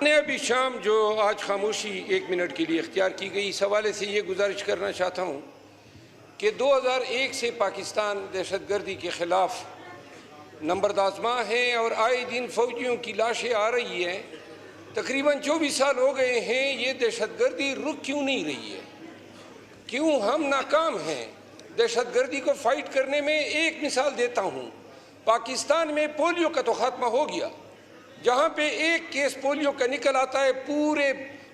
ने अभी शाम जो आज खामोशी 1 मिनट के लिए इख्तियार की गई, इस हवाले से ये गुजारिश करना चाहता हूँ कि 2001 से पाकिस्तान दहशतगर्दी के ख़िलाफ़ नंबरदाज़मा है और आए दिन फ़ौजियों की लाशें आ रही हैं। तकरीबन 24 साल हो गए हैं, ये दहशतगर्दी रुक क्यों नहीं रही है? क्यों हम नाकाम हैं दहशतगर्दी को फ़ाइट करने में? एक मिसाल देता हूँ, पाकिस्तान में पोलियो का तो ख़ात्मा हो गया। जहाँ पे एक केस पोलियो का निकल आता है, पूरे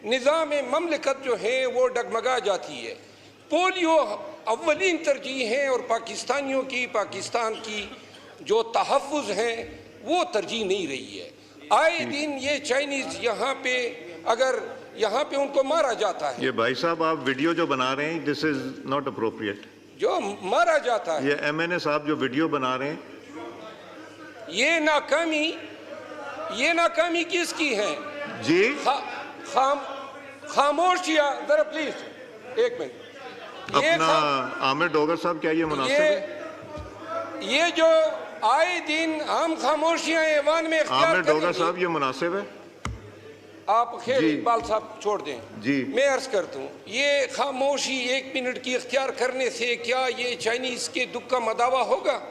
निज़ाम ममलिकत जो है वो डगमगा जाती है। पोलियो अव्वलीन तरजीह है और पाकिस्तानियों की, पाकिस्तान की जो तहफ़्फ़ुज़ हैं वो तरजीह नहीं रही है। आए दिन ये चाइनीज़ यहाँ पे, अगर यहाँ पे उनको मारा जाता है। ये भाई साहब आप वीडियो जो बना रहे हैं, दिस इज़ नॉट अप्रोप्रिएट। जो मारा जाता है, ये MNA साहब जो वीडियो बना रहे हैं, ये नाकामी किसकी है जी? खामोशिया जरा प्लीज, एक मिनट। अपना आमिर डोगर साहब, क्या ये मुनासिब है? ये जो आए दिन हम खामोशियां ऐवान में आमिर डोगर साहब, ये मुनासिब है? आप खैर इकबाल साहब छोड़ दें जी, मैं अर्ज करता हूँ, ये खामोशी 1 मिनट की इख्तियार करने से क्या ये चाइनीज के दुख का मदावा होगा?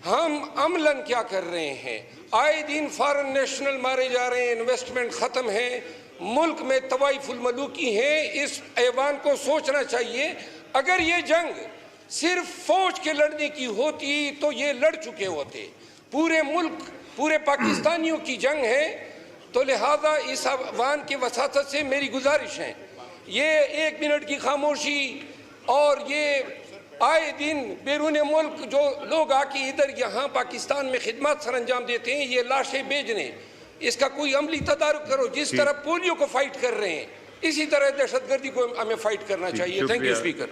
हम अमलन क्या कर रहे हैं? आए दिन फॉरेन नेशनल मारे जा रहे हैं, इन्वेस्टमेंट ख़त्म है, मुल्क में तवाइफुल मलूकी है। इस ऐवान को सोचना चाहिए, अगर ये जंग सिर्फ फौज के लड़ने की होती तो ये लड़ चुके होते। पूरे मुल्क, पूरे पाकिस्तानियों की जंग है। तो लिहाजा इस ऐवान की वसातत से मेरी गुजारिश है, ये 1 मिनट की खामोशी और ये आए दिन बैरून मुल्क जो लोग आके इधर यहाँ पाकिस्तान में खिदमत सर अंजाम देते हैं, ये लाशें भेजने, इसका कोई अमली तदारुक करो। जिस तरह पोलियो को फाइट कर रहे हैं, इसी तरह दहशतगर्दी को हमें फाइट करना चाहिए। Thank you speaker.